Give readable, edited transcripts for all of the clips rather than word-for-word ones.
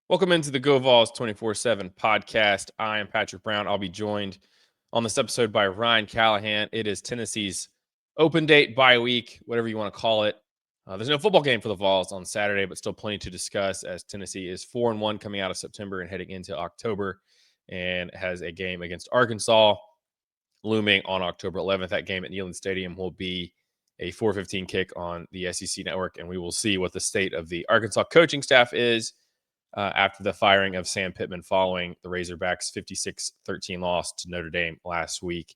Welcome into the GoVols247 Podcast. I am Patrick Brown. I'll be joined on this episode by Ryan Callahan. It is Tennessee's open date, bye week, whatever you want to call it. There's no football game for the Vols on Saturday, but still plenty to discuss as Tennessee is 4-1 coming out of September and heading into October and has a game against Arkansas looming on October 11th. That game at Neyland Stadium will be a 4:15 kick on the SEC network, and we will see what the state of the Arkansas coaching staff is after the firing of Sam Pittman following the Razorbacks' 56-13 loss to Notre Dame last week.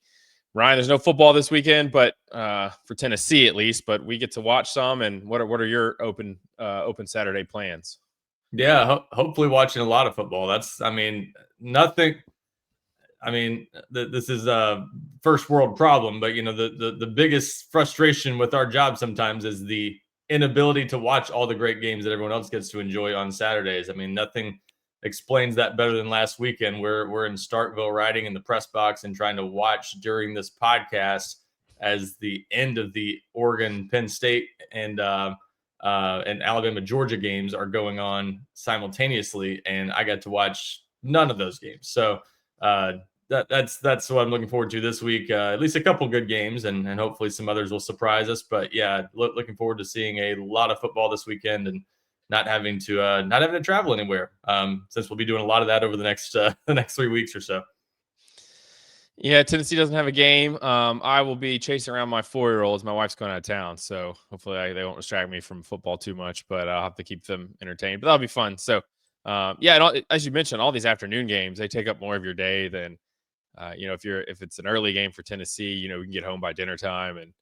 Ryan, there's no football this weekend, but for Tennessee at least, but we get to watch some. And what are your open Saturday plans? Yeah, hopefully watching a lot of football. Nothing. This is a first world problem, but the biggest frustration with our job sometimes is the inability to watch all the great games that everyone else gets to enjoy on Saturdays. I mean, nothing explains that better than last weekend. We're in Starkville riding in the press box and trying to watch during this podcast as the end of the Oregon, Penn State, and Alabama, Georgia games are going on simultaneously, and I got to watch none of those games. So that's what I'm looking forward to this week. At least a couple good games, and hopefully some others will surprise us. But yeah, looking forward to seeing a lot of football this weekend and not having to travel anywhere. Since we'll be doing a lot of that over the next 3 weeks or so. Yeah, Tennessee doesn't have a game. I will be chasing around my 4-year-olds. My wife's going out of town, so hopefully they won't distract me from football too much. But I'll have to keep them entertained. But that'll be fun. So as you mentioned, all these afternoon games, they take up more of your day than if it's an early game for Tennessee, we can get home by dinner time and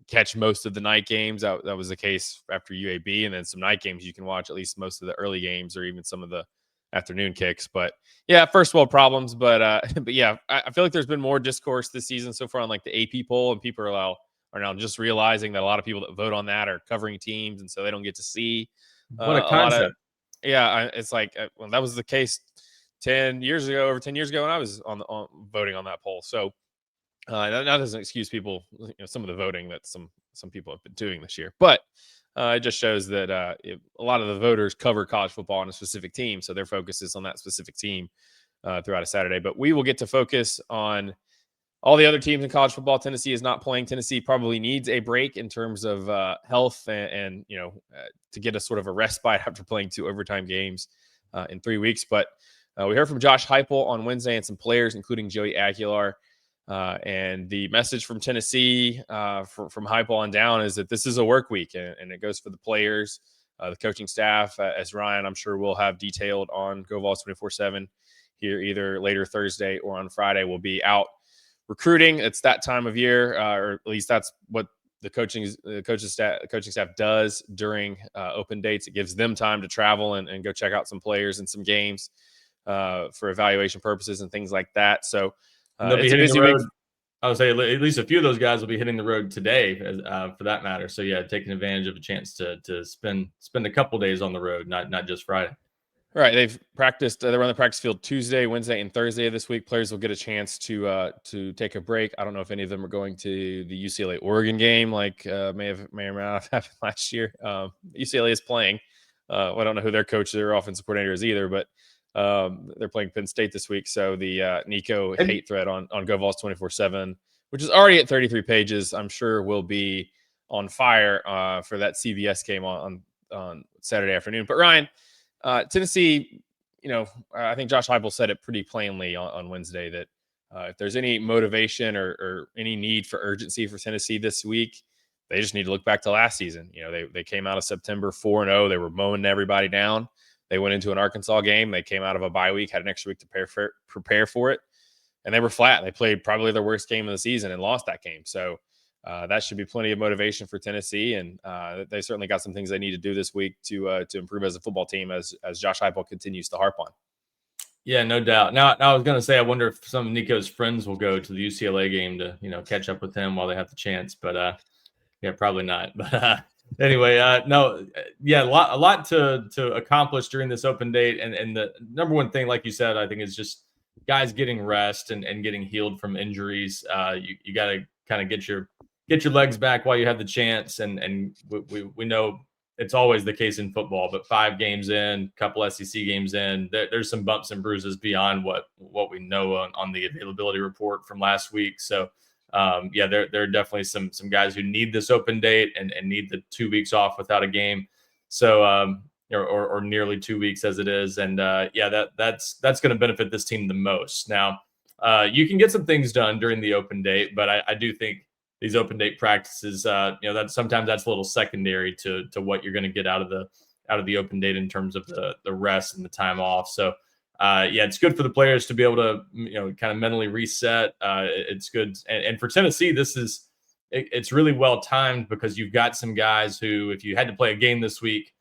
catch most of the night games. That was the case after UAB, and then some night games you can watch at least most of the early games or even some of the afternoon kicks. But yeah, first world problems. But yeah, I feel like there's been more discourse this season so far on like the AP poll, and people are now just realizing that a lot of people that vote on that are covering teams, and so they don't get to see what a concept. It's like that was the case over 10 years ago when I was on voting on that poll. So that doesn't excuse people, some of the voting that some people have been doing this year, but it just shows that a lot of the voters cover college football on a specific team, so their focus is on that specific team throughout a Saturday. But we will get to focus on all the other teams in college football. Tennessee is not playing. Tennessee probably needs a break in terms of health and to get a sort of a respite after playing 2 overtime games in 3 weeks. But we heard from Josh Heupel on Wednesday and some players, including Joey Aguilar. And the message from Tennessee from Heupel on down is that this is a work week, and it goes for the players, the coaching staff, as Ryan, I'm sure we'll have detailed on GoVols247 here either later Thursday or on Friday. We'll be out recruiting. It's that time of year, or at least that's what the coaching staff does during open dates. It gives them time to travel and go check out some players and some games for evaluation purposes and things like that. So they'll be hitting the road. I would say at least a few of those guys will be hitting the road today, for that matter. So yeah, taking advantage of a chance to spend a couple days on the road, not just Friday. Right. They've practiced. They're on the practice field Tuesday, Wednesday, and Thursday of this week. Players will get a chance to take a break. I don't know if any of them are going to the UCLA Oregon game, like may or may not have happened last year. UCLA is playing. I don't know who their coach, their offensive coordinator is either, but they're playing Penn State this week. So the Nico hate thread on GoVols247, which is already at 33 pages, I'm sure will be on fire for that CBS game on Saturday afternoon. But Ryan, Tennessee, I think Josh Heupel said it pretty plainly on Wednesday that if there's any motivation or any need for urgency for Tennessee this week, they just need to look back to last season. They came out of September 4-0. They were mowing everybody down. They went into an Arkansas game. They came out of a bye week, had an extra week to prepare for it, and they were flat. They played probably their worst game of the season and lost that game. So that should be plenty of motivation for Tennessee, and they certainly got some things they need to do this week to improve as a football team, as Josh Heupel continues to harp on. Yeah, no doubt. Now I was going to say, I wonder if some of Nico's friends will go to the UCLA game to catch up with him while they have the chance, but yeah, probably not. But anyway, a lot to accomplish during this open date, and the number one thing, like you said, I think is just guys getting rest and getting healed from injuries. You got to kind of get your legs back while you have the chance, and we know it's always the case in football, but 5 games in, couple SEC games in, there's some bumps and bruises beyond what we know on the availability report from last week. So there are definitely some guys who need this open date and need the 2 weeks off without a game. So or nearly 2 weeks as it is, and that's going to benefit this team the most. Now you can get some things done during the open date, but I do think these open date practices, that sometimes that's a little secondary to what you're going to get out of the open date in terms of the rest and the time off. So it's good for the players to be able to, kind of mentally reset. It's good. And for Tennessee, it's really well timed because you've got some guys who, if you had to play a game this week,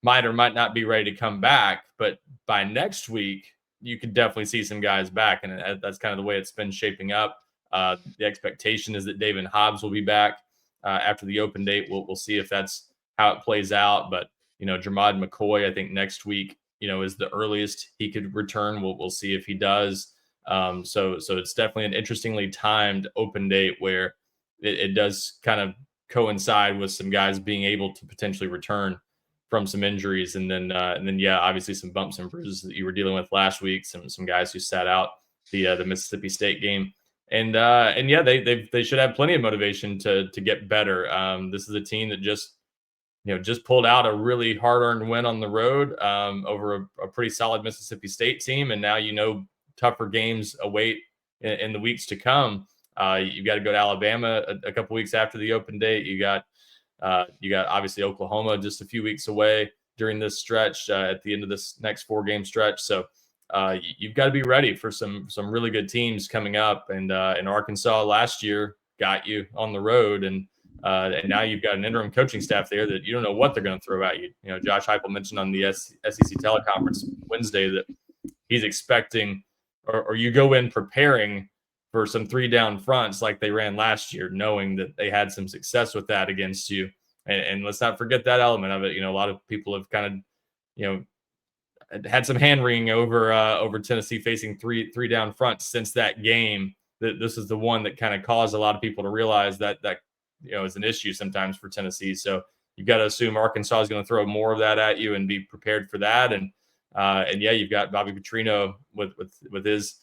might or might not be ready to come back. But by next week, you could definitely see some guys back. And that's kind of the way it's been shaping up. The expectation is that David Hobbs will be back after the open date. We'll see if that's how it plays out. But, Jermod McCoy, I think next week, is the earliest he could return. We'll see if he does. So it's definitely an interestingly timed open date where it does kind of coincide with some guys being able to potentially return from some injuries. And then obviously some bumps and bruises that you were dealing with last week, some guys who sat out the Mississippi State game. And they should have plenty of motivation to get better. This is a team that just pulled out a really hard-earned win on the road over a pretty solid Mississippi State team, and now tougher games await in the weeks to come. You've got to go to Alabama a couple weeks after the open date. You got obviously Oklahoma just a few weeks away during this stretch at the end of this next 4-game stretch. So you've got to be ready for some really good teams coming up. And Arkansas last year got you on the road, and now you've got an interim coaching staff there that you don't know what they're going to throw at you. Josh Heupel mentioned on the SEC teleconference Wednesday that he's expecting, or you go in preparing for some 3-down fronts like they ran last year, knowing that they had some success with that against you. And let's not forget that element of it. A lot of people have kind of, had some hand wringing over Tennessee facing three down fronts since that game. That this is the one that kind of caused a lot of people to realize that is an issue sometimes for Tennessee. So you've got to assume Arkansas is going to throw more of that at you and be prepared for that. And you've got Bobby Petrino with his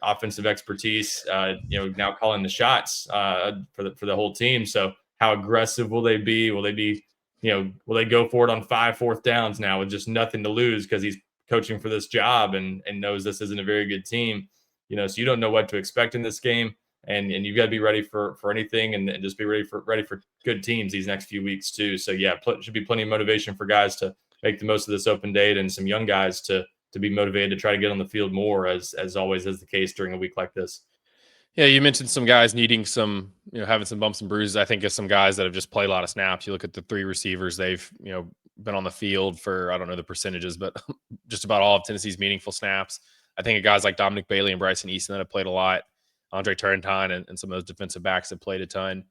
offensive expertise, now calling the shots for the whole team. So how aggressive will they be? Will they go for it on 5 4th downs now with just nothing to lose because he's coaching for this job and knows this isn't a very good team? So you don't know what to expect in this game, and you've got to be ready for anything and just be ready for good teams these next few weeks too. So should be plenty of motivation for guys to make the most of this open date, and some young guys to be motivated to try to get on the field more, as always is the case during a week like this. Yeah, you mentioned some guys needing some, having some bumps and bruises. I think of some guys that have just played a lot of snaps. You look at the 3 receivers, they've, been on the field for, I don't know the percentages, but just about all of Tennessee's meaningful snaps. I think of guys like Dominic Bailey and Bryson Easton that have played a lot. Andre Turrentine and some of those defensive backs that played a ton.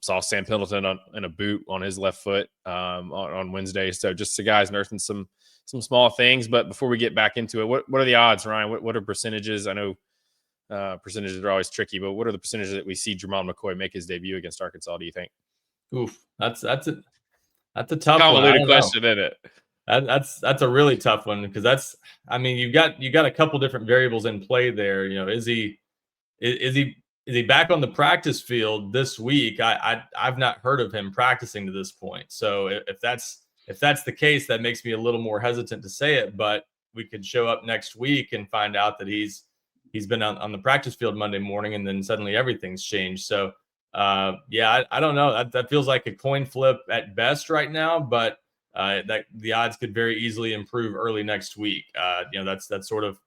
Saw Sam Pendleton in a boot on his left foot on Wednesday. So just the guys nursing some small things. But before we get back into it, what are the odds, Ryan? What are percentages? I know percentages are always tricky, but what are the percentages that we see Jermon McCoy make his debut against Arkansas, do you think? Oof, that's a tough convoluted question, isn't it? That's a really tough one, because you've got a couple different variables in play there. Is he back on the practice field this week? I've not heard of him practicing to this point. So if that's the case, that makes me a little more hesitant to say it. But we could show up next week and find out that he's been on the practice field Monday morning, and then suddenly everything's changed. So I don't know. That feels like a coin flip at best right now, but that the odds could very easily improve early next week. That's sort of,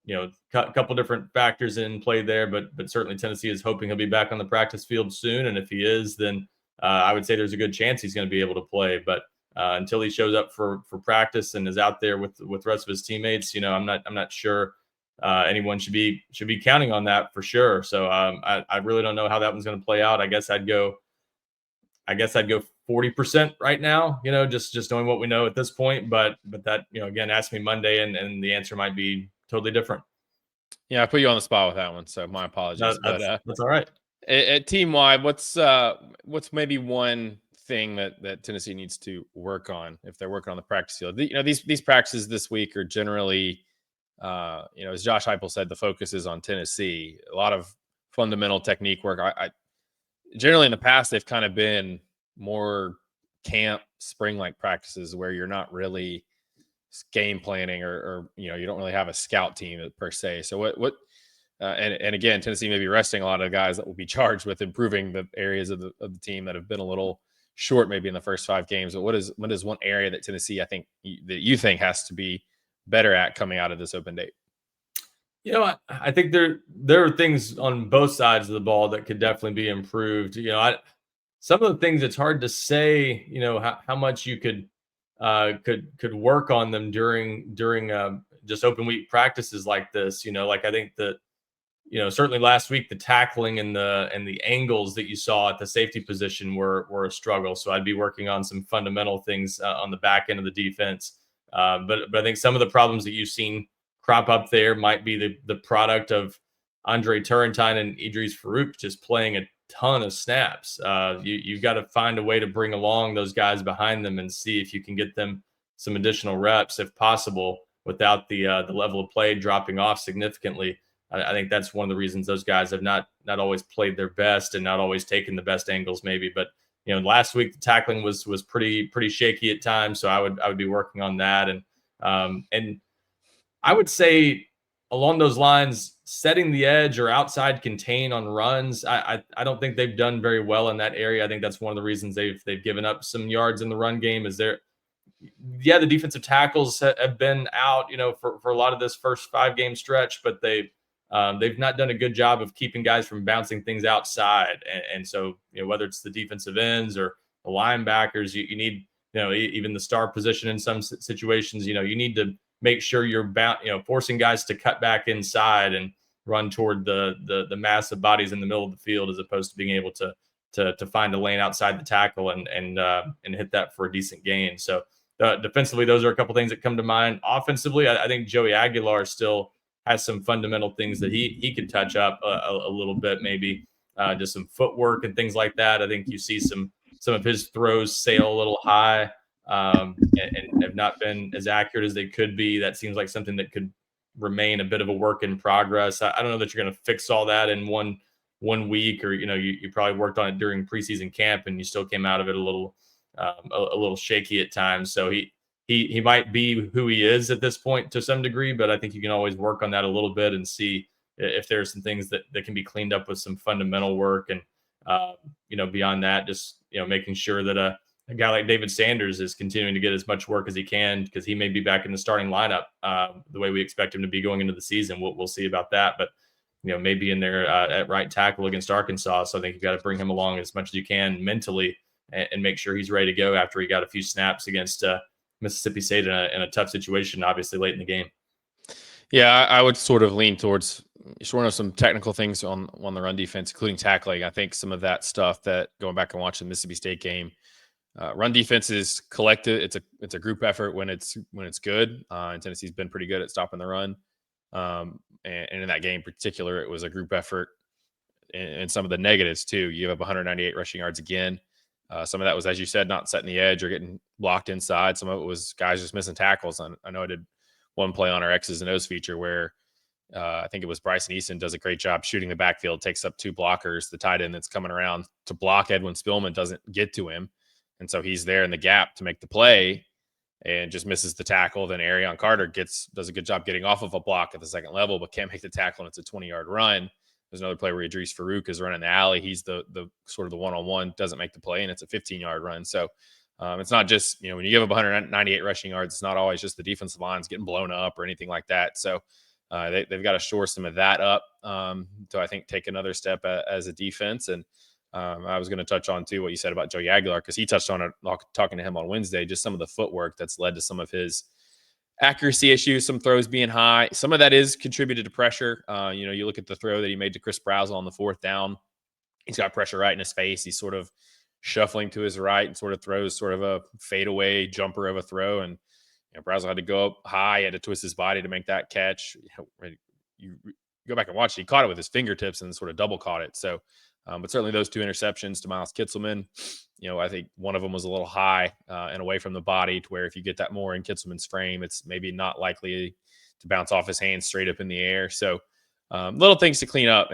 a couple different factors in play there, but certainly Tennessee is hoping he'll be back on the practice field soon. And if he is, then I would say there's a good chance he's going to be able to play. But until he shows up for practice and is out there with the rest of his teammates, I'm not sure anyone should be counting on that for sure. So I really don't know how that one's going to play out. I guess I'd go 40% right now, just knowing what we know at this point. But that, again, ask me Monday and the answer might be totally different. Yeah, I put you on the spot with that one, so my apologies. That's all right. At team wide, what's maybe one thing that Tennessee needs to work on if they're working on the practice field. These practices this week are generally, as Josh Heupel said, the focus is on Tennessee. A lot of fundamental technique work. I generally in the past they've kind of been more camp spring-like practices where you're not really game planning or you don't really have a scout team per se. So and again, Tennessee may be resting a lot of guys that will be charged with improving the areas of the team that have been a little short maybe in the first 5 games. But what is one area that Tennessee, I think, that you think has to be better at coming out of this open date? I think there are things on both sides of the ball that could definitely be improved. Some of the things it's hard to say, how much you could work on them during just open week practices like this. Like I think that certainly last week the tackling and the angles that you saw at the safety position were a struggle. So I'd be working on some fundamental things on the back end of the defense. But I think some of the problems that you've seen crop up there might be the product of Andre Turrentine and Idris Farouk just playing a ton of snaps. You've got to find a way to bring along those guys behind them and see if you can get them some additional reps if possible without the level of play dropping off significantly. I think that's one of the reasons those guys have not always played their best and not always taken the best angles maybe. But last week the tackling was pretty shaky at times, so I would be working on that. And I would say along those lines, setting the edge or outside contain on runs, I don't think they've done very well in that area. I think that's one of the reasons they've given up some yards in the run game. The defensive tackles have been out, for a lot of this first 5-game stretch, but they've not done a good job of keeping guys from bouncing things outside. And so, whether it's the defensive ends or the linebackers, you need, even the star position in some situations, you need to make sure you're forcing guys to cut back inside and run toward the massive bodies in the middle of the field, as opposed to being able to find a lane outside the tackle and hit that for a decent gain. So defensively, those are a couple things that come to mind. Offensively, I think Joey Aguilar still has some fundamental things that he could touch up a little bit, maybe just some footwork and things like that. I think you see some of his throws sail a little high. And have not been as accurate as they could be. That seems like something that could remain a bit of a work in progress. I don't know that you're going to fix all that in one week, or you probably worked on it during preseason camp and you still came out of it a little shaky at times. So he might be who he is at this point to some degree, but I think you can always work on that a little bit and see if there are some things that can be cleaned up with some fundamental work. And beyond that, just making sure that a guy like David Sanders is continuing to get as much work as he can, because he may be back in the starting lineup the way we expect him to be going into the season. We'll see about that, but maybe in there at right tackle against Arkansas. So I think you've got to bring him along as much as you can mentally and make sure he's ready to go after he got a few snaps against Mississippi State in a tough situation, obviously late in the game. Yeah, I would sort of lean towards sort of some technical things on the run defense, including tackling. I think some of that stuff that, going back and watching the Mississippi State game, run defense is collective. It's a group effort when it's good. And Tennessee's been pretty good at stopping the run. And in that game in particular, it was a group effort. And some of the negatives too. You have 198 rushing yards again. Some of that was, as you said, not setting the edge or getting blocked inside. Some of it was guys just missing tackles. I know I did one play on our X's and O's feature where I think it was Bryson Easton does a great job shooting the backfield, takes up 2 blockers. The tight end that's coming around to block Edwin Spillman doesn't get to him. And so he's there in the gap to make the play and just misses the tackle. Then Arion Carter does a good job getting off of a block at the second level, but can't make the tackle, and it's a 20-yard run. There's another play where Idris Farouk is running the alley. He's the sort of the one-on-one, doesn't make the play, and it's a 15-yard run. So it's not just, when you give up 198 rushing yards, it's not always just the defensive lines getting blown up or anything like that. So they've got to shore some of that up to, I think, take another step as a defense. And I was going to touch on, too, what you said about Joey Aguilar, because he touched on it talking to him on Wednesday, just some of the footwork that's led to some of his accuracy issues, some throws being high. Some of that is contributed to pressure. You look at the throw that he made to Chris Brazel on the 4th down. He's got pressure right in his face. He's sort of shuffling to his right and sort of throws sort of a fadeaway jumper of a throw. And Brazel had to go up high, had to twist his body to make that catch. You go back and watch it. He caught it with his fingertips and sort of double caught it. So But certainly those 2 interceptions to Miles Kitselman, I think one of them was a little high and away from the body, to where if you get that more in Kitselman's frame, it's maybe not likely to bounce off his hands straight up in the air. So little things to clean up,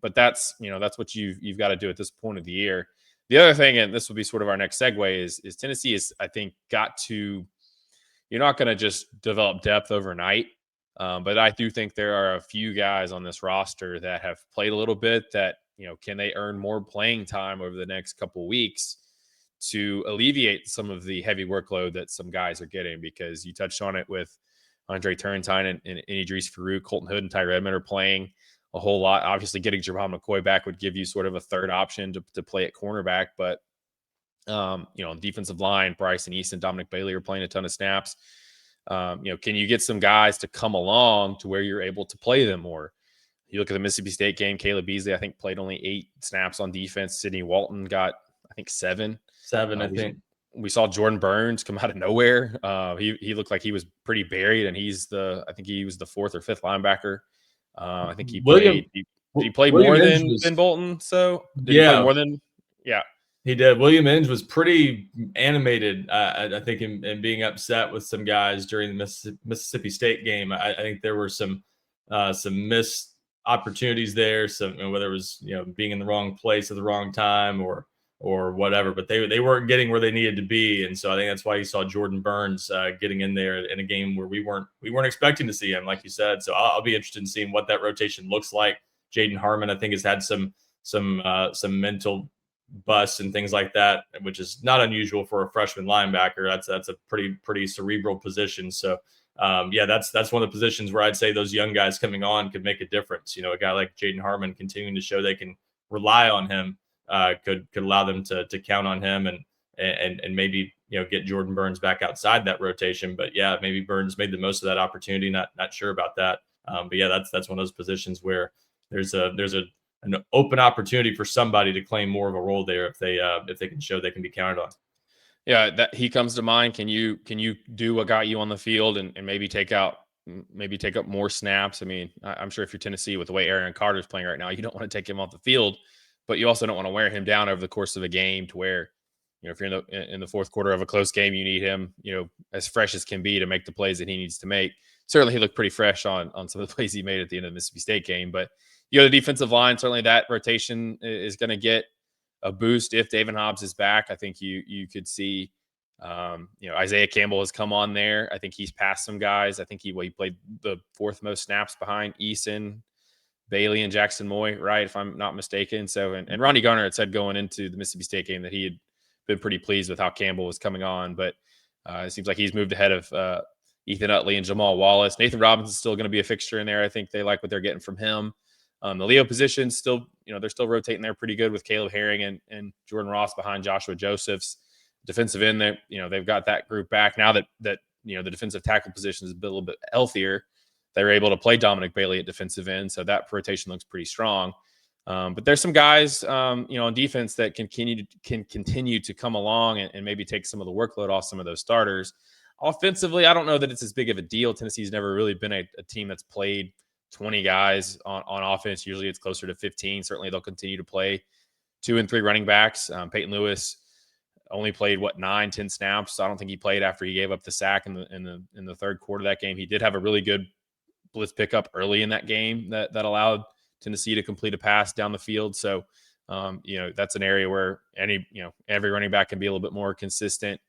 but that's what you've got to do at this point of the year. The other thing, and this will be sort of our next segue, is Tennessee is, I think, you're not going to just develop depth overnight. But I do think there are a few guys on this roster that have played a little bit that, can they earn more playing time over the next couple of weeks to alleviate some of the heavy workload that some guys are getting? Because you touched on it with Andre Turrentine and Idris Farouk, Colton Hood and Ty Redmond are playing a whole lot. Obviously, getting Javon McCoy back would give you sort of a third option to play at cornerback. But, on the defensive line, Bryson Easton, Dominic Bailey are playing a ton of snaps. Can you get some guys to come along to where you're able to play them more? You look at the Mississippi State game, Caleb Beasley, I think, played only 8 snaps on defense. Sidney Walton got, I think, 7. I think. We saw Jordan Burns come out of nowhere. He looked like he was pretty buried, and I think he was the 4th or 5th linebacker. I think he played. Did he play more than Bolton? So did he play more than? Yeah. He did. William Inge was pretty animated, I think, in being upset with some guys during the Mississippi State game. I think there were some missed opportunities there. Some, whether it was being in the wrong place at the wrong time or whatever, but they weren't getting where they needed to be, and so I think that's why you saw Jordan Burns getting in there in a game where we weren't expecting to see him, like you said. So I'll be interested in seeing what that rotation looks like. Jaden Harmon, I think, has had some mental busts and things like that, which is not unusual for a freshman linebacker. That's a pretty cerebral position. So that's one of the positions where I'd say those young guys coming on could make a difference. A guy like Jaden Harmon continuing to show they can rely on him could allow them to count on him and maybe get Jordan Burns back outside that rotation. But yeah, maybe Burns made the most of that opportunity. Not sure about that. But yeah, that's one of those positions where there's an open opportunity for somebody to claim more of a role there if they can show they can be counted on. Yeah, that he comes to mind. Can you do what got you on the field and maybe take up more snaps? I mean, I'm sure if you're Tennessee, with the way Aaron Carter's playing right now, you don't want to take him off the field, but you also don't want to wear him down over the course of a game to where, if you're in the fourth quarter of a close game, you need him, as fresh as can be to make the plays that he needs to make. Certainly he looked pretty fresh on some of the plays he made at the end of the Mississippi State game, but the defensive line, certainly that rotation is going to get a boost if David Hobbs is back. I think you could see, Isaiah Campbell has come on there. I think he's passed some guys. I think he played the 4th most snaps behind Eason, Bailey, and Jackson Moy, right, if I'm not mistaken. So, and Ronnie Garner had said going into the Mississippi State game that he had been pretty pleased with how Campbell was coming on, but it seems like he's moved ahead of Ethan Utley and Jamal Wallace. Nathan Robinson's still going to be a fixture in there. I think they like what they're getting from him. The Leo position still, they're still rotating there pretty good with Caleb Herring and Jordan Ross behind Joshua Josephs. Defensive end, they've got that group back now that the defensive tackle position is a little bit healthier. They're able to play Dominic Bailey at defensive end, so that rotation looks pretty strong. But there's some guys, on defense that can continue to come along and maybe take some of the workload off some of those starters. Offensively, I don't know that it's as big of a deal. Tennessee's never really been a team that's played 20 guys on offense. Usually it's closer to 15. Certainly they'll continue to play 2 and 3 running backs. Peyton Lewis only played 9-10 snaps. So I don't think he played after he gave up the sack in the third quarter of that game. He did have a really good blitz pickup early in that game that allowed Tennessee to complete a pass down the field. So that's an area where every running back can be a little bit more consistent.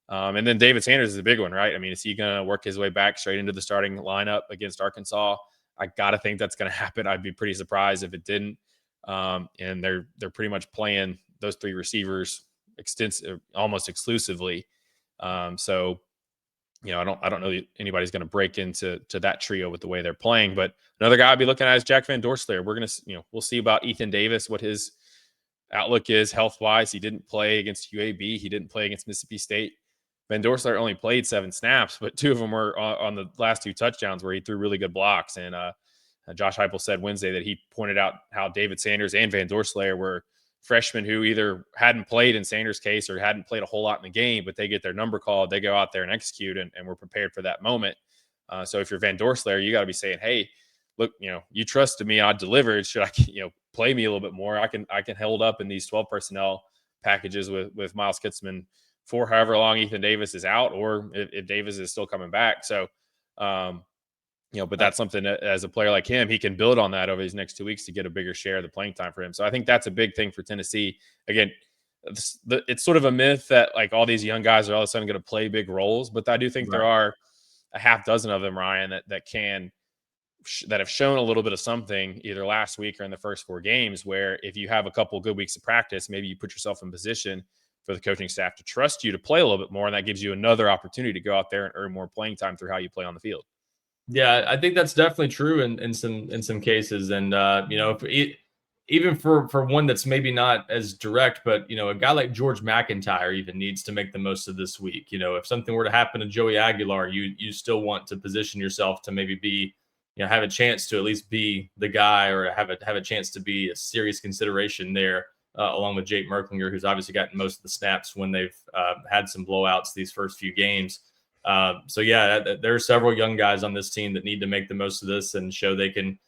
And then David Sanders is a big one, right? I mean, is he going to work his way back straight into the starting lineup against Arkansas? I got to think that's going to happen. I'd be pretty surprised if it didn't. And they're pretty much playing those 3 receivers almost exclusively. So I don't know that anybody's going to break into that trio with the way they're playing. But another guy I'd be looking at is Jack Van Dorselaer. We're going to, we'll see about Ethan Davis, what his outlook is health-wise. He didn't play against UAB. He didn't play against Mississippi State. Van Dorselaer only played 7 snaps, but 2 of them were on the last 2 touchdowns where he threw really good blocks. And Josh Heupel said Wednesday that he pointed out how David Sanders and Van Dorselaer were freshmen who either hadn't played in Sanders' case or hadn't played a whole lot in the game, but they get their number called, they go out there and execute, and we're prepared for that moment. So if you're Van Dorselaer, you got to be saying, hey, look, you trusted me, I delivered. Should I, play me a little bit more. I can hold up in these 12 personnel packages with Miles Kitzman for however long Ethan Davis is out, or if Davis is still coming back. So, but that's something that, as a player like him, he can build on that over these next 2 weeks to get a bigger share of the playing time for him. So I think that's a big thing for Tennessee. Again, it's sort of a myth that like all these young guys are all of a sudden going to play big roles, but I do think there are a half dozen of them, Ryan, that have shown a little bit of something either last week or in the first 4 games, where if you have a couple good weeks of practice, maybe you put yourself in position for the coaching staff to trust you to play a little bit more. And that gives you another opportunity to go out there and earn more playing time through how you play on the field. Yeah, I think that's definitely true in some cases. And, even for one that's maybe not as direct, but, a guy like George McIntyre even needs to make the most of this week. If something were to happen to Joey Aguilar, you still want to position yourself to maybe be, have a chance to at least be the guy, or have a chance to be a serious consideration there, along with Jake Merklinger, who's obviously gotten most of the snaps when they've had some blowouts these first few games. There are several young guys on this team that need to make the most of this and show they can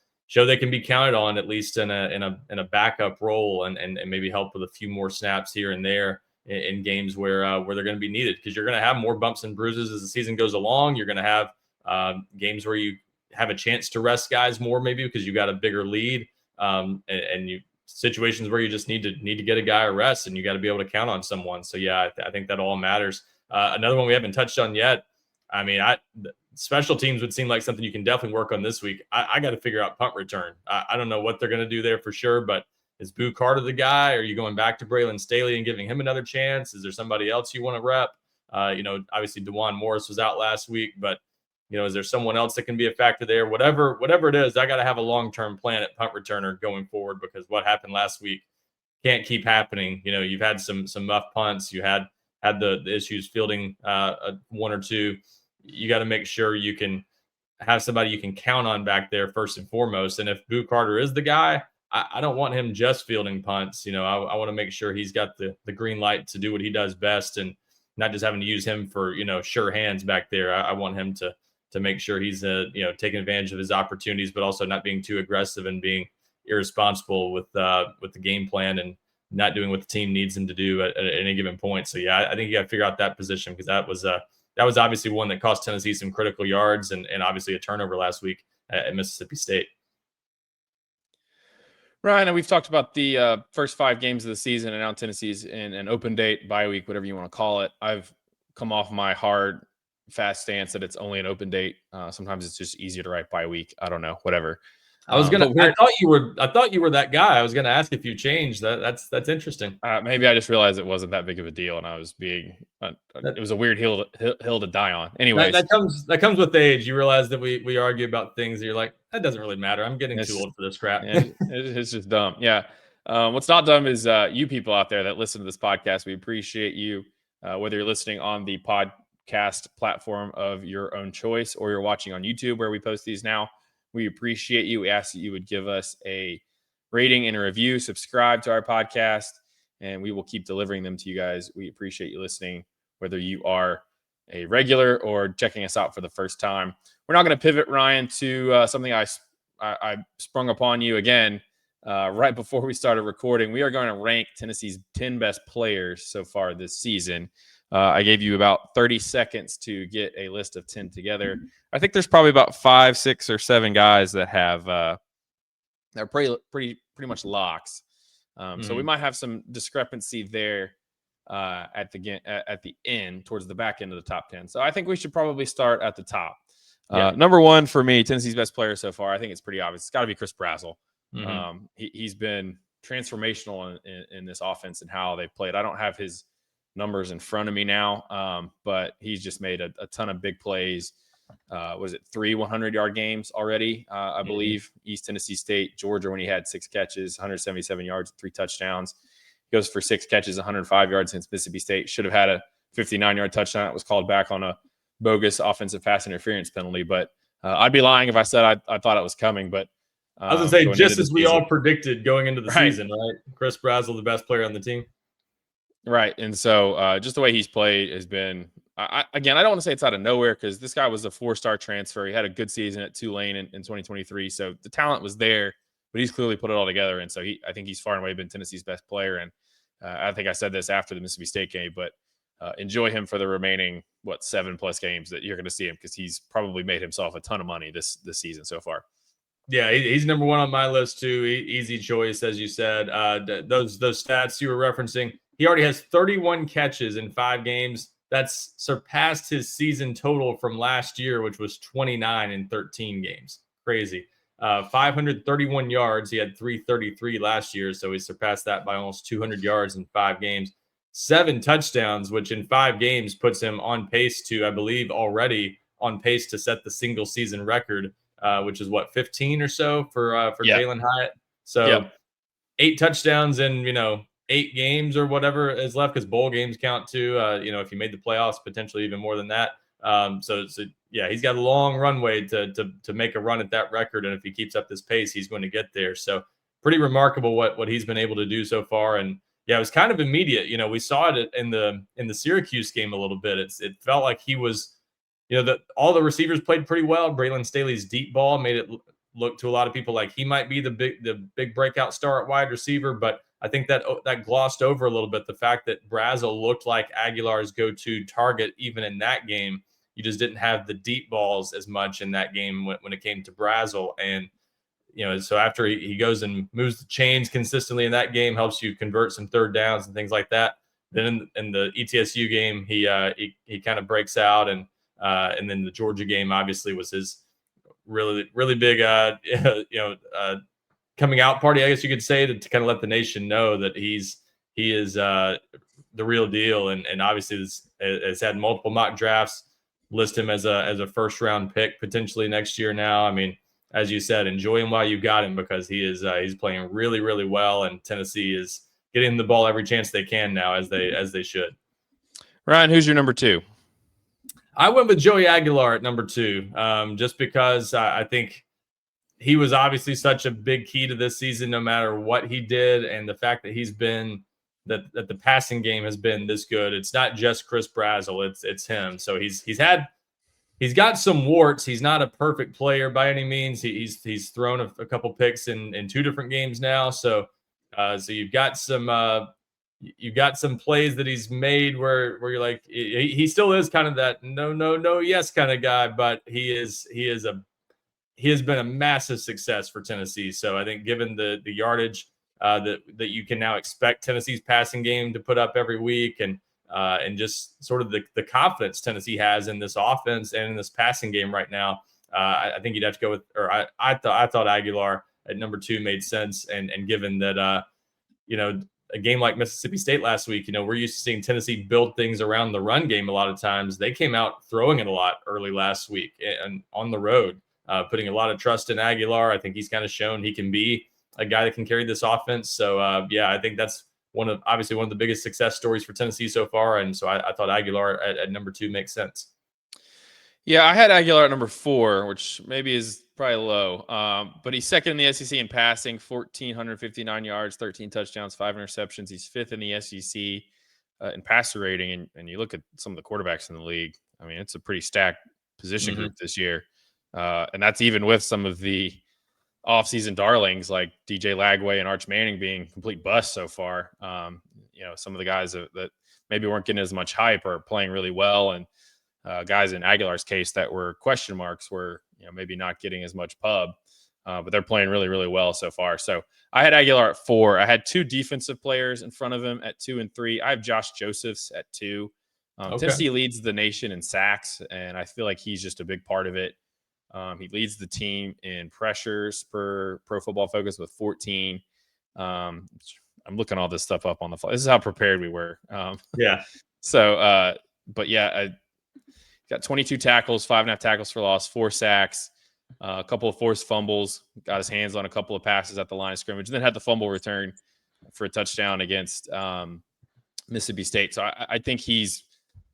be counted on, at least in a backup role, and maybe help with a few more snaps here and there in games where they're going to be needed, because you're going to have more bumps and bruises as the season goes along. You're going to have games where you have a chance to rest guys more, maybe because you got a bigger lead, and you situations where you just need to get a guy a rest, and you got to be able to count on someone. So yeah, I think that all matters. Another one we haven't touched on yet. I mean, special teams would seem like something you can definitely work on this week. I got to figure out punt return. I don't know what they're going to do there for sure, but is Boo Carter the guy? Are you going back to Braylon Staley and giving him another chance? Is there somebody else you want to rep? Obviously DeJuan Morris was out last week, but is there someone else that can be a factor there? Whatever it is, I got to have a long-term plan at punt returner going forward, because what happened last week can't keep happening. You've had some muff punts. You had the issues fielding one or two. You got to make sure you can have somebody you can count on back there first and foremost. And if Boo Carter is the guy, I don't want him just fielding punts. I want to make sure he's got the green light to do what he does best, and not just having to use him for, sure hands back there. I want him to make sure he's, taking advantage of his opportunities, but also not being too aggressive and being irresponsible with the game plan and not doing what the team needs him to do at any given point. So yeah, I think you got to figure out that position, because that was obviously one that cost Tennessee some critical yards and obviously a turnover last week at Mississippi State. Ryan, and we've talked about the first 5 games of the season, and now Tennessee's in an open date, bye week, whatever you want to call it. I've come off my hard, fast stance that it's only an open date. Sometimes it's just easier to write bye week. I don't know, whatever. I thought you were that guy. I was gonna ask if you changed. That's interesting. Maybe I just realized it wasn't that big of a deal, and I was being. It was a weird hill to die on. Anyways, that comes with age. You realize that we argue about things. And you're like, that doesn't really matter. I'm getting too old for this crap. It's just dumb. Yeah. What's not dumb is you people out there that listen to this podcast. We appreciate you, whether you're listening on the podcast platform of your own choice, or you're watching on YouTube where we post these now. We appreciate you. We ask that you would give us a rating and a review, subscribe to our podcast, and we will keep delivering them to you guys. We appreciate you listening, whether you are a regular or checking us out for the first time. We're not going to pivot, Ryan, to something I sprung upon you again right before we started recording. We are going to rank Tennessee's 10 best players so far this season. I gave you about 30 seconds to get a list of 10 together. I think there's probably about 5, 6, or 7 guys that have they're pretty much locks. So we might have some discrepancy there at the end, towards the back end of the top 10. So I think we should probably start at the top. Number 1 for me, Tennessee's best player so far, I think it's pretty obvious. It's got to be Chris Brazzell. He's been transformational in this offense and how they played. I don't have his numbers in front of me now, but he's just made a ton of big plays. Was it 3 100-yard games already? I believe East Tennessee State, Georgia, when he had 6 catches, 177 yards, 3 touchdowns. He goes for 6 catches, 105 yards against Mississippi State. Should have had a 59-yard touchdown. It was called back on a bogus offensive pass interference penalty. But I'd be lying if I said I thought it was coming. But I was going to say, just as we all predicted going into the season, right? Chris Brazzell, the best player on the team. Right. And so just the way he's played has been, again, I don't want to say it's out of nowhere, because this guy was a 4-star transfer. He had a good season at Tulane in 2023. So the talent was there, but he's clearly put it all together. And so I think he's far and away been Tennessee's best player. And I think I said this after the Mississippi State game, but enjoy him for the remaining 7+ games that you're going to see him, because he's probably made himself a ton of money this season so far. Yeah, he's number one on my list too. Easy choice, as you said. Those stats you were referencing, he already has 31 catches in 5 games. That's surpassed his season total from last year, which was 29 in 13 games. Crazy. 531 yards. He had 333 last year, so he surpassed that by almost 200 yards in 5 games. 7 touchdowns, which in 5 games puts him on pace to, I believe, already on pace to set the single season record, which is 15 or so for Jalen Hyatt. So 8 touchdowns in 8 games or whatever is left, because bowl games count too. If you made the playoffs, potentially even more than that. So yeah, he's got a long runway to make a run at that record, and if he keeps up this pace, he's going to get there. So pretty remarkable what he's been able to do so far. And yeah, it was kind of immediate. We saw it in the Syracuse game a little bit. It felt like he was, all the receivers played pretty well. Braylon Staley's deep ball made it look to a lot of people like he might be the big breakout star at wide receiver, but I think that glossed over a little bit the fact that Brazel looked like Aguilar's go-to target even in that game. You just didn't have the deep balls as much in that game when it came to Brazel. And so after he goes and moves the chains consistently in that game, helps you convert some third downs and things like that. Then in the ETSU game, he kind of breaks out, and then the Georgia game obviously was his really, really big coming out party, I guess you could say, to kind of let the nation know that he is the real deal. And obviously has had multiple mock drafts list him as a first round pick potentially next year. Now, I mean, as you said, enjoy him while you got him, because he's playing really, really well, and Tennessee is getting the ball every chance they can now, as they should. Ryan, who's your number 2? I went with Joey Aguilar at number 2, just because I think he was obviously such a big key to this season, no matter what he did, and the fact that he's been that the passing game has been this good. It's not just Chris Brazel; it's him. So he's got some warts. He's not a perfect player by any means. He's thrown a couple picks in 2 different games now. So you've got some plays that he's made where you're like, he still is kind of that no yes kind of guy, but he has been a massive success for Tennessee. So I think given the yardage that you can now expect Tennessee's passing game to put up every week, and just sort of the confidence Tennessee has in this offense and in this passing game right now, I think you'd have to go with, or I thought Aguilar at number 2 made sense. And given that, a game like Mississippi State last week, we're used to seeing Tennessee build things around the run game a lot of times. They came out throwing it a lot early last week and on the road, putting a lot of trust in Aguilar. I think he's kind of shown he can be a guy that can carry this offense. So, I think that's one of the biggest success stories for Tennessee so far. And so I thought Aguilar at number 2 makes sense. Yeah, I had Aguilar at number 4, which maybe is probably low. But he's second in the SEC in passing, 1,459 yards, 13 touchdowns, 5 interceptions. He's 5th in the SEC in passer rating. And you look at some of the quarterbacks in the league, I mean, it's a pretty stacked position group this year. And that's even with some of the offseason darlings like DJ Lagway and Arch Manning being complete busts so far. Some of the guys that maybe weren't getting as much hype are playing really well, and guys in Aguilar's case that were question marks were maybe not getting as much pub, but they're playing really, really well so far. So I had Aguilar at 4. I had 2 defensive players in front of him at 2 and 3. I have Josh Josephs at 2. Okay. Tennessee leads the nation in sacks, and I feel like he's just a big part of it. He leads the team in pressures per Pro Football Focus with 14. I'm looking all this stuff up on the fly. This is how prepared we were. Yeah. So, but yeah, I got 22 tackles, 5.5 tackles for loss, 4 sacks, a couple of forced fumbles, got his hands on a couple of passes at the line of scrimmage, and then had the fumble return for a touchdown against Mississippi State. So I think he's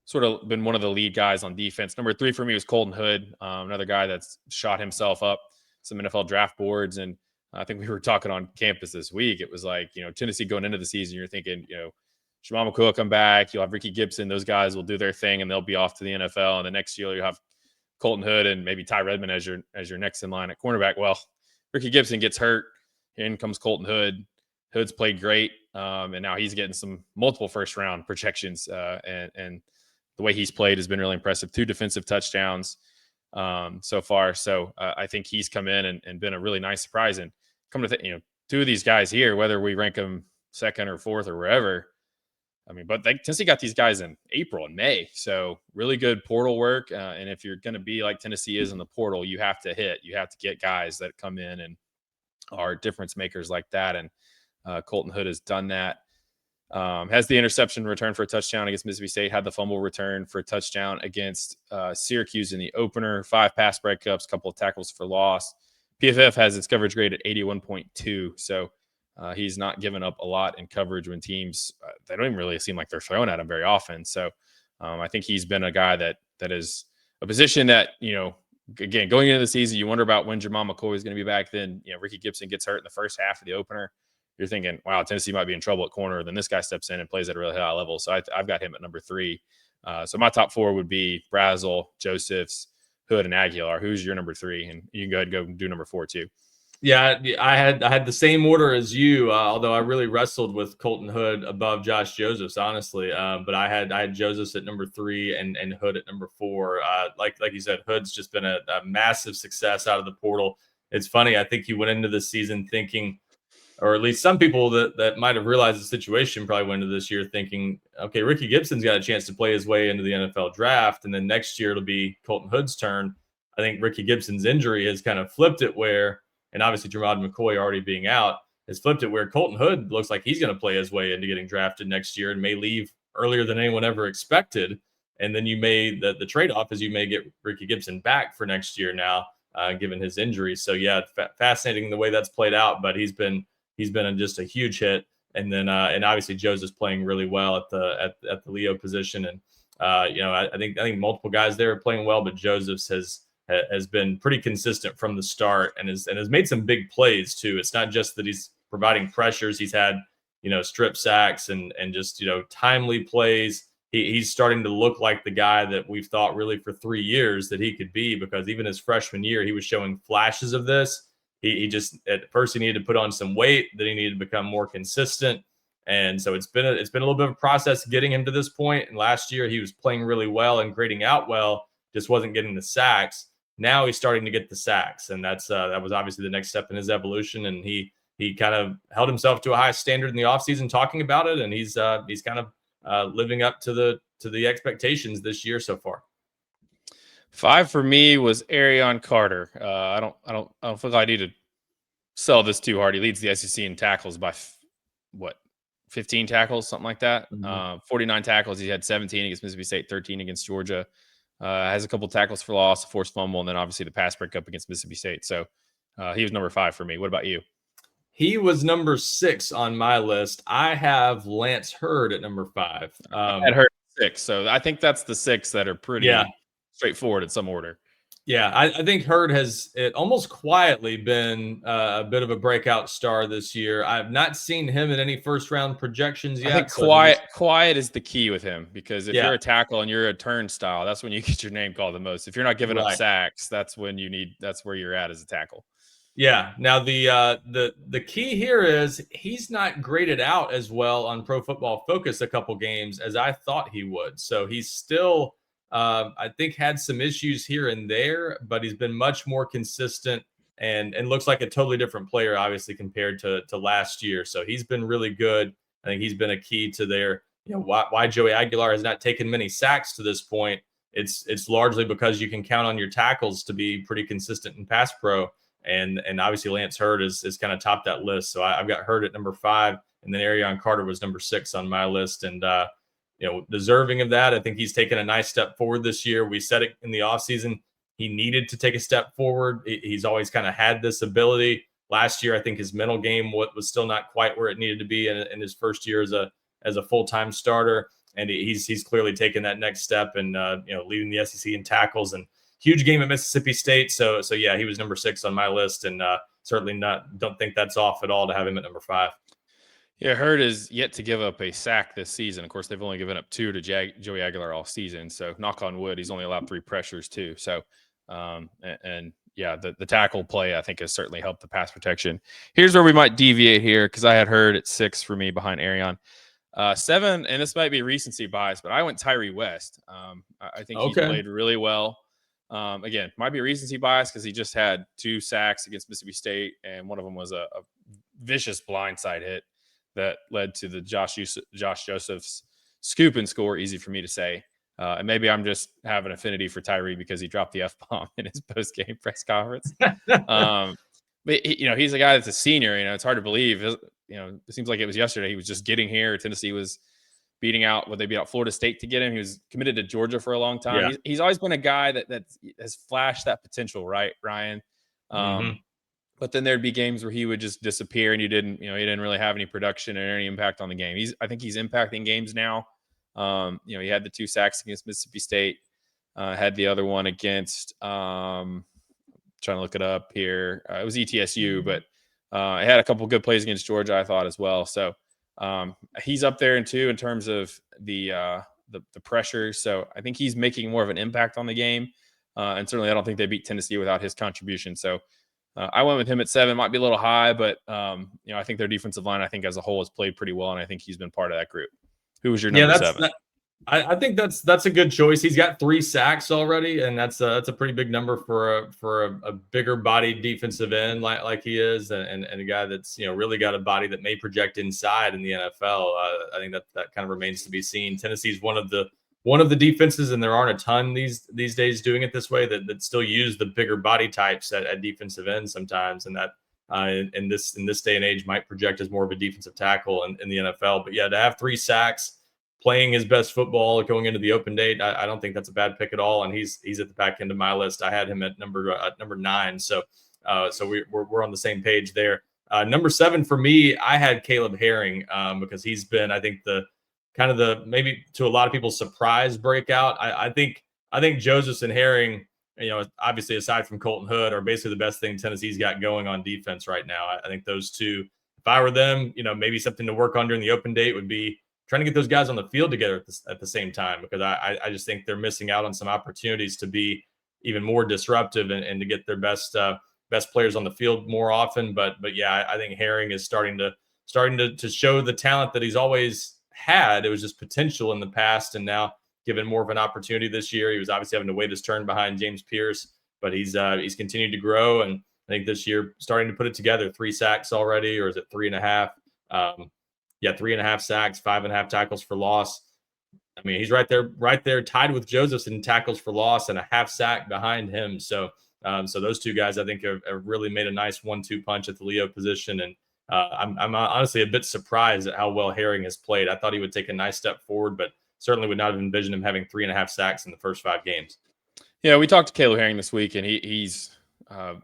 sort of been one of the lead guys on defense. Number 3 for me was Colton Hood, another guy that's shot himself up some NFL draft boards. And I think we were talking on campus this week. It was like, Tennessee going into the season, you're thinking, Jamal McCool will come back. You'll have Ricky Gibson. Those guys will do their thing and they'll be off to the NFL. And the next year you'll have Colton Hood and maybe Ty Redmond as your next in line at cornerback. Well, Ricky Gibson gets hurt in comes Colton Hood. Hood's played great, and now he's getting some multiple first-round projections, and the way he's played has been really impressive. 2 defensive touchdowns so far. So I think he's come in and been a really nice surprise. And come to 2 of these guys here, whether we rank them second or fourth or wherever, I mean, but Tennessee got these guys in April and May. So really good portal work. And if you're going to be like Tennessee is in the portal, you have to get guys that come in and are difference makers like that. And Colton Hood has done that. Has the interception return for a touchdown against Mississippi State, had the fumble return for a touchdown against Syracuse in the opener, 5 pass breakups, couple of tackles for loss. PFF has its coverage grade at 81.2. So he's not given up a lot in coverage when teams, they don't even really seem like they're throwing at him very often. So I think he's been a guy that is a position that, again, going into the season, you wonder about when Jamal McCoy is going to be back. Then, Ricky Gibson gets hurt in the first half of the opener. You're thinking, wow, Tennessee might be in trouble at corner. Then this guy steps in and plays at a really high level. So I've got him at number 3. So my top 4 would be Brazel, Josephs, Hood, and Aguilar. Who's your number 3? And you can go ahead and go do number 4 too. Yeah, I had the same order as you, although I really wrestled with Colton Hood above Josh Josephs, honestly. But I had Josephs at number 3 and Hood at number 4. Like you said, Hood's just been a massive success out of the portal. It's funny. I think he went into this season thinking, or at least some people that might have realized the situation probably went into this year thinking, okay, Ricky Gibson's got a chance to play his way into the NFL draft, and then next year it'll be Colton Hood's turn. I think Ricky Gibson's injury has kind of flipped it where, and obviously Jermod McCoy already being out, has flipped it where Colton Hood looks like he's going to play his way into getting drafted next year and may leave earlier than anyone ever expected. And then you may, the trade-off is you may get Ricky Gibson back for next year now, given his injury. So yeah, fascinating the way that's played out, but he's been just a huge hit. And then, and obviously Joseph's playing really well at the Leo position. And, I think multiple guys there are playing well, but Joseph's has been pretty consistent from the start and has made some big plays too. It's not just that he's providing pressures. He's had, strip sacks and just, timely plays. He's starting to look like the guy that we've thought really for 3 years that he could be, because even his freshman year, he was showing flashes of this. He just, at first he needed to put on some weight, then he needed to become more consistent. And so it's been a little bit of a process getting him to this point. And last year he was playing really well and grading out well, just wasn't getting the sacks. Now he's starting to get the sacks. And that was obviously the next step in his evolution. And he kind of held himself to a high standard in the offseason talking about it. And he's kind of living up to the expectations this year so far. 5 for me was Arion Carter. I don't feel like I need to sell this too hard. He leads the SEC in tackles by 15 tackles, something like that. 49 tackles. He had 17 against Mississippi State, 13 against Georgia. Has a couple tackles for loss, a forced fumble, and then obviously the pass breakup against Mississippi State. So he was number 5 for me. What about you? He was number 6 on my list. I have Lance Hurd at number 5. I had Hurd 6. So I think that's the 6 that are pretty straightforward in some order. Yeah, I think Hurd has almost quietly been a bit of a breakout star this year. I've not seen him in any first-round projections yet. I think quiet is the key with him, because if you're a tackle and you're a turnstile, that's when you get your name called the most. If you're not giving up sacks, that's where you're at as a tackle. Yeah. Now the key here is he's not graded out as well on Pro Football Focus a couple games as I thought he would. So he's still, I think, had some issues here and there, but he's been much more consistent and looks like a totally different player, obviously, compared to last year. So he's been really good. I think he's been a key to their, why Joey Aguilar has not taken many sacks to this point. It's largely because you can count on your tackles to be pretty consistent in pass pro. And obviously Lance Hurd is kind of topped that list. So I've got Hurd at number 5, and then Arion Carter was number 6 on my list. And, deserving of that. I think he's taken a nice step forward this year. We said it in the offseason. He needed to take a step forward. He's always kind of had this ability. Last year, I think his mental game was still not quite where it needed to be in his first year as a full-time starter. And he's clearly taken that next step and, leading the SEC in tackles, and huge game at Mississippi State. So yeah, he was number 6 on my list, and certainly don't think that's off at all to have him at number 5. Yeah, Hurd is yet to give up a sack this season. Of course, they've only given up 2 to Joey Aguilar all season. So knock on wood, he's only allowed 3 pressures too. So, and yeah, the tackle play, I think, has certainly helped the pass protection. Here's where we might deviate here, because I had heard at 6 for me behind Arion. 7, and this might be recency bias, but I went Tyree West. I think he's played really well. Again, might be recency bias because he just had 2 sacks against Mississippi State, and one of them was a vicious blindside hit that led to the Josh Joseph's scoop and score. Easy for me to say. And maybe I'm just having affinity for Tyree because he dropped the F-bomb in his post-game press conference. But he's a guy that's a senior. It's hard to believe. It seems like it was yesterday. He was just getting here. Tennessee was beat out Florida State to get him. He was committed to Georgia for a long time. Yeah. He's always been a guy that has flashed that potential, right, Ryan? But then there'd be games where he would just disappear, and he didn't really have any production or any impact on the game. I think he's impacting games now. He had the 2 sacks against Mississippi State, had the other one against trying to look it up here. It was ETSU, but he had a couple good plays against Georgia, I thought, as well. So he's up there in terms of the pressure. So I think he's making more of an impact on the game. And certainly I don't think they beat Tennessee without his contribution. So I went with him at 7. Might be a little high, but I think their defensive line, I think as a whole, has played pretty well, and I think he's been part of that group. Who was your number 7? I think that's a good choice. He's got 3 sacks already, and that's a pretty big number for a bigger body defensive end like he is, and a guy that's really got a body that may project inside in the NFL. I think that kind of remains to be seen. Tennessee's one of the defenses, and there aren't a ton these days doing it this way that still use the bigger body types at defensive end sometimes, and that in this day and age might project as more of a defensive tackle in the NFL. But yeah, to have 3 sacks, playing his best football going into the open date, I don't think that's a bad pick at all. And he's at the back end of my list. I had him at number 9. So we're on the same page there. Number 7 for me, I had Caleb Herring because he's been, I think, the maybe to a lot of people's surprise breakout. I think Joseph and Herring, obviously aside from Colton Hood, are basically the best thing Tennessee's got going on defense right now. I think those two, if I were them, maybe something to work on during the open date would be trying to get those guys on the field together at the same time, because I just think they're missing out on some opportunities to be even more disruptive and to get their best players on the field more often. But yeah, I think Herring is starting to show the talent that he's always had. It was just potential in the past, and now given more of an opportunity this year. He was obviously having to wait his turn behind James Pierce, but he's continued to grow, and I think this year starting to put it together. 3 sacks already, or is it 3.5? 3.5 sacks, 5.5 tackles for loss. I mean, he's right there, tied with Josephs in tackles for loss and a half sack behind him. So those 2 guys, I think, have really made a nice 1-2 punch at the Leo position. And I'm honestly a bit surprised at how well Herring has played. I thought he would take a nice step forward, but certainly would not have envisioned him having 3.5 sacks in the first 5 games. Yeah, we talked to Caleb Herring this week, and he's a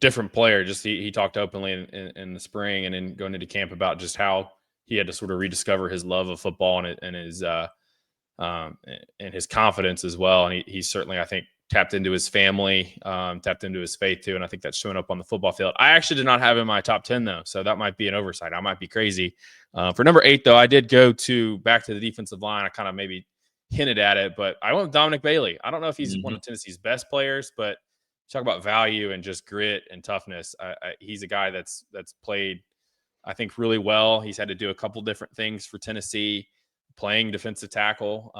different player. Just he talked openly in the spring and then going into camp about just how he had to sort of rediscover his love of football and his confidence as well. And he's certainly, I think, tapped into his family, tapped into his faith too. And I think that's showing up on the football field. I actually did not have him in my top 10 though. So that might be an oversight. I might be crazy. For number 8 though, I did go back to the defensive line. I kind of maybe hinted at it, but I went with Dominic Bailey. I don't know if he's one of Tennessee's best players, but talk about value and just grit and toughness. He's a guy that's played, I think, really well. He's had to do a couple different things for Tennessee, playing defensive tackle.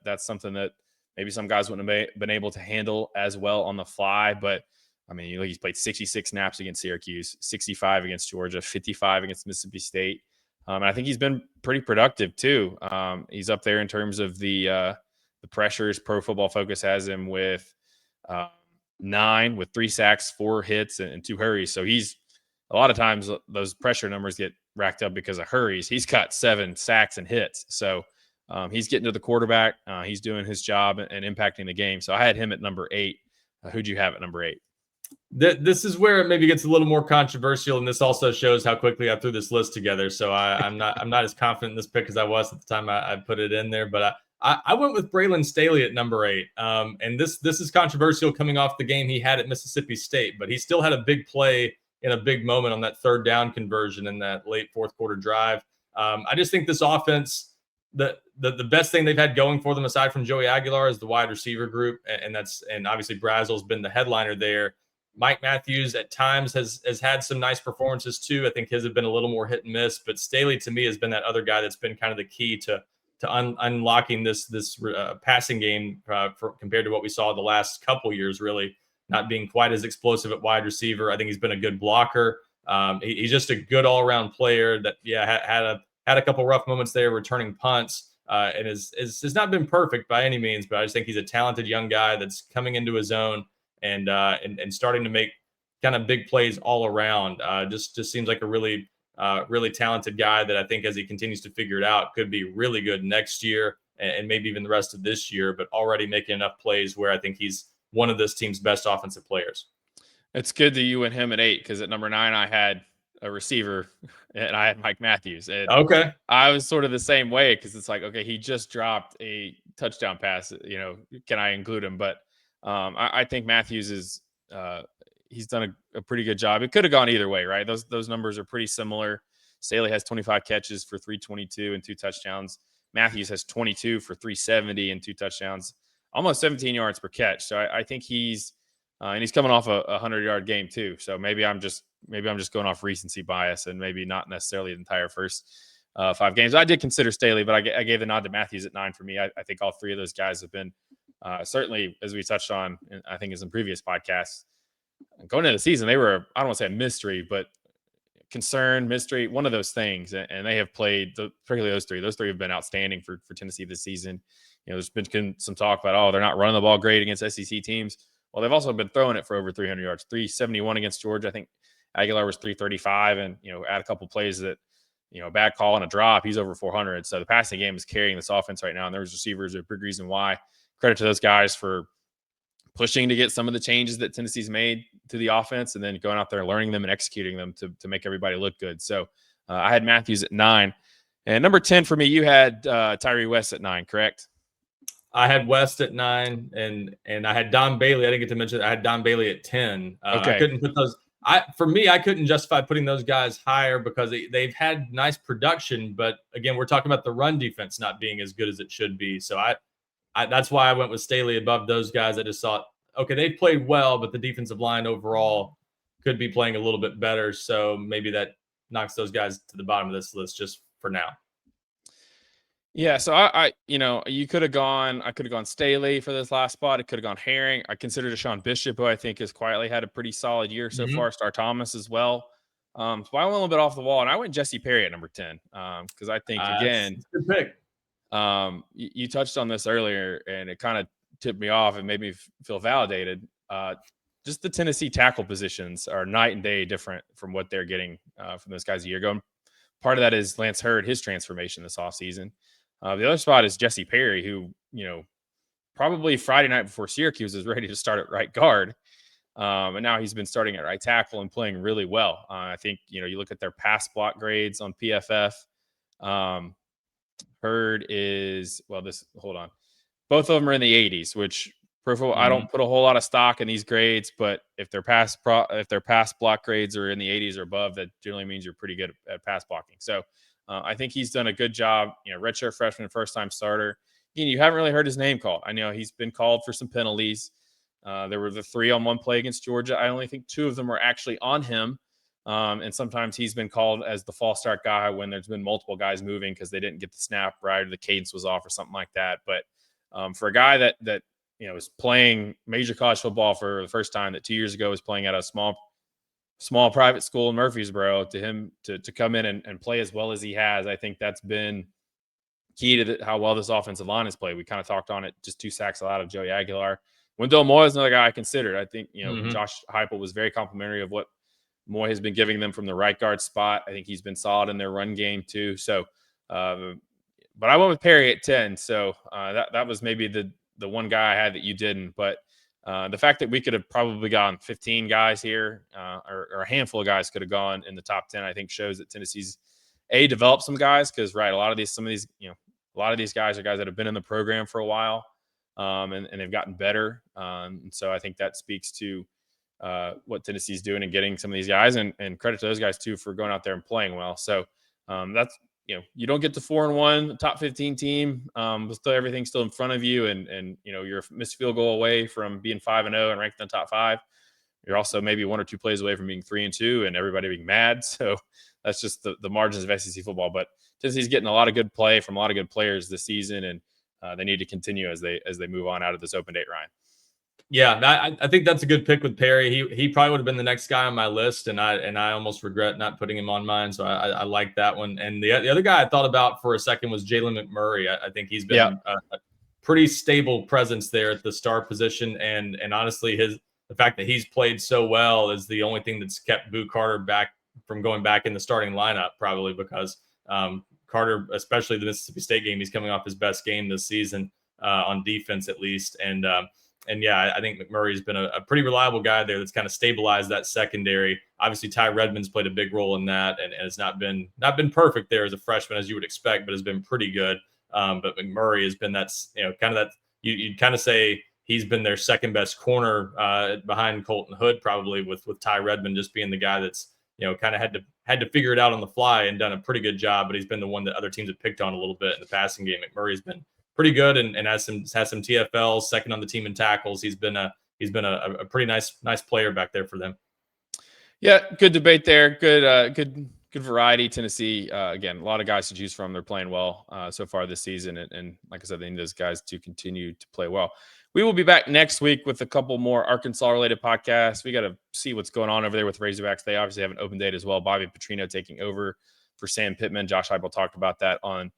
That's something that maybe some guys wouldn't have been able to handle as well on the fly. But, I mean, he's played 66 snaps against Syracuse, 65 against Georgia, 55 against Mississippi State. And I think he's been pretty productive too. He's up there in terms of the pressures. Pro Football Focus has him with 9 with 3 sacks, 4 hits, and 2 hurries. So he's a lot of times those pressure numbers get racked up because of hurries. He's got 7 sacks and hits. So he's getting to the quarterback. He's doing his job and impacting the game. So I had him at number 8. Who'd you have at number 8? This is where it maybe gets a little more controversial, and this also shows how quickly I threw this list together. So I'm not as confident in this pick as I was at the time I put it in there. But I went with Braylon Staley at number 8. And this is controversial coming off the game he had at Mississippi State, but he still had a big play in a big moment on that 3rd down conversion in that late 4th quarter drive. I just think this offense the best thing they've had going for them aside from Joey Aguilar is the wide receiver group, and obviously Brazel's been the headliner there. Mike Matthews at times has had some nice performances too. I think his have been a little more hit and miss, but Staley to me has been that other guy that's been kind of the key to unlocking this passing game compared to what we saw the last couple years. Really not being quite as explosive at wide receiver. I think he's been a good blocker. He's just a good all around player that had a couple rough moments there returning punts. And has not been perfect by any means, but I just think he's a talented young guy that's coming into his own and starting to make kind of big plays all around. Just seems like a really talented guy that I think as he continues to figure it out could be really good next year and maybe even the rest of this year, but already making enough plays where I think he's one of this team's best offensive players. It's good that you went him at 8 because at number 9 I had a receiver and I had Mike Matthews. And okay. I was sort of the same way because it's like, okay, he just dropped a touchdown pass. Can I include him? But I think Matthews is he's done a pretty good job. It could have gone either way, right? Those numbers are pretty similar. Staley has 25 catches for 322 and 2 touchdowns. Matthews has 22 for 370 and 2 touchdowns, almost 17 yards per catch. So I think he's and he's coming off a 100-yard game too. So maybe I'm just going off recency bias and maybe not necessarily the entire first 5 games. I did consider Staley, but I gave the nod to Matthews at 9 for me. I think all 3 of those guys have been certainly, as we touched on, I think as in previous podcasts, going into the season, they were, I don't want to say a mystery, but concern, mystery, one of those things. And they have played, particularly those 3. Those 3 have been outstanding for Tennessee this season. There's been some talk about, they're not running the ball great against SEC teams. Well, they've also been throwing it for over 300 yards, 371 against Georgia. I think Aguilar was 335 and, add a couple plays that, a bad call and a drop, he's over 400. So the passing game is carrying this offense right now. And those receivers are a big reason why. Credit to those guys for pushing to get some of the changes that Tennessee's made to the offense and then going out there and learning them and executing them to make everybody look good. So I had Matthews at 9. And number 10 for me, you had Tyree West at 9, correct? I had West at 9, and I had Don Bailey. I didn't get to mention I had Don Bailey at 10. Okay. I couldn't put those. For me, I couldn't justify putting those guys higher because they've had nice production, but again, we're talking about the run defense not being as good as it should be. So that's why I went with Staley above those guys. I just thought, okay, they played well, but the defensive line overall could be playing a little bit better. So maybe that knocks those guys to the bottom of this list just for now. Yeah, so I I could have gone Staley for this last spot. It could have gone Herring. I considered Deshaun Bishop, who I think has quietly had a pretty solid year so far. Star Thomas as well. So I went a little bit off the wall, and I went Jesse Perry at number 10 because I think again, good pick. You touched on this earlier, and it kind of tipped me off and made me feel validated. Just the Tennessee tackle positions are night and day different from what they're getting from those guys a year ago. And part of that is Lance Hurd, his transformation this offseason. The other spot is Jesse Perry, who, probably Friday night before Syracuse is ready to start at right guard. And now he's been starting at right tackle and playing really well. I think, you look at their pass block grades on PFF. Hurd is, hold on. Both of them are in the 80s, which I don't put a whole lot of stock in these grades, but if their pass block grades are in the 80s or above, that generally means you're pretty good at pass blocking. So I think he's done a good job. Redshirt freshman, first-time starter. Again, you haven't really heard his name called. I know he's been called for some penalties. There were the 3 on 1 play against Georgia. I only think 2 of them were actually on him. And sometimes he's been called as the false start guy when there's been multiple guys moving because they didn't get the snap right or the cadence was off or something like that. But for a guy that is playing major college football for the first time, that 2 years ago was playing at a small private school in Murfreesboro, to him to come in and play as well as he has, I think that's been key to how well this offensive line has played. We kind of talked on it, just 2 sacks allowed of Joey Aguilar. Wendell Moore is another guy I considered. I think, Josh Heupel was very complimentary of what Moore has been giving them from the right guard spot. I think he's been solid in their run game too. So, but I went with Perry at 10. So that was maybe the one guy I had that you didn't, but the fact that we could have probably gone 15 guys here or a handful of guys could have gone in the top 10, I think shows that Tennessee's developed some guys because, right, a lot of these guys are guys that have been in the program for a while and they've gotten better. And so I think that speaks to what Tennessee's doing and getting some of these guys and credit to those guys too for going out there and playing well. So that's you don't get to 4-1, top 15 team, but still everything's still in front of you, and you're a missed field goal away from being 5-0 and ranked in the top 5. You're also maybe 1 or 2 plays away from being 3-2 and everybody being mad. So that's just the margins of SEC football. But Tennessee's getting a lot of good play from a lot of good players this season, and they need to continue as they move on out of this open date, Ryan. Yeah, I think that's a good pick with Perry. He probably would have been the next guy on my list, and I almost regret not putting him on mine. So I like that one. And the other guy I thought about for a second was Jalen McMurray. I think he's been a pretty stable presence there at the star position, and honestly, the fact that he's played so well is the only thing that's kept Boo Carter back from going back in the starting lineup, probably because Carter, especially the Mississippi State game, he's coming off his best game this season on defense at least, and yeah, I think McMurray's been a pretty reliable guy there that's kind of stabilized that secondary. Obviously, Ty Redmond's played a big role in that, and has not been perfect there as a freshman, as you would expect, but has been pretty good. But McMurray has been you'd kind of say he's been their second best corner behind Colton Hood, probably with Ty Redmond just being the guy that's kind of had to figure it out on the fly and done a pretty good job. But he's been the one that other teams have picked on a little bit in the passing game. McMurray's been pretty good and has some TFLs, second on the team in tackles. He's been a pretty nice player back there for them. Yeah, good debate there. Good variety. Tennessee, again, a lot of guys to choose from. They're playing well so far this season, and like I said, they need those guys to continue to play well. We will be back next week with a couple more Arkansas-related podcasts. We got to see what's going on over there with Razorbacks. They obviously have an open date as well. Bobby Petrino taking over for Sam Pittman. Josh Heupel talked about that on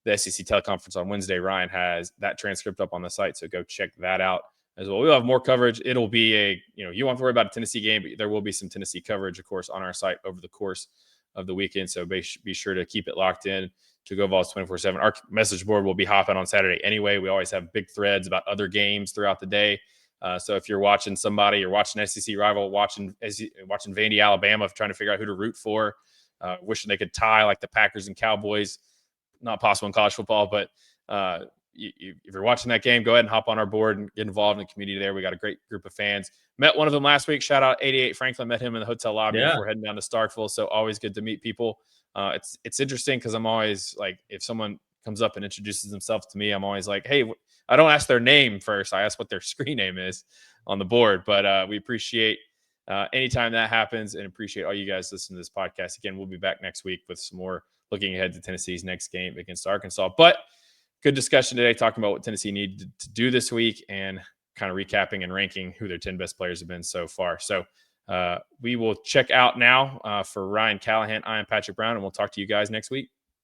the SEC teleconference on Wednesday. Ryan has that transcript up on the site, so go check that out as well. We'll have more coverage. It'll be you won't have to worry about a Tennessee game, but there will be some Tennessee coverage, of course, on our site over the course of the weekend. So be sure to keep it locked in to GoVols247. Our message board will be hopping on Saturday anyway. We always have big threads about other games throughout the day. So if you're watching somebody, you're watching SEC rival, watching Vandy, Alabama, trying to figure out who to root for, wishing they could tie like the Packers and Cowboys. Not possible in college football, but if you're watching that game, go ahead and hop on our board and get involved in the community there. We got a great group of fans. Met one of them last week. Shout out 88 Franklin. Met him in the hotel lobby before heading down to Starkville. So always good to meet people. It's interesting because I'm always like, if someone comes up and introduces themselves to me, I'm always like, hey, I don't ask their name first. I ask what their screen name is on the board. But we appreciate anytime that happens, and appreciate all you guys listening to this podcast. Again, we'll be back next week with some more looking ahead to Tennessee's next game against Arkansas. But good discussion today, talking about what Tennessee needed to do this week and kind of recapping and ranking who their 10 best players have been so far. So we will check out now for Ryan Callahan. I am Patrick Brown, and we'll talk to you guys next week.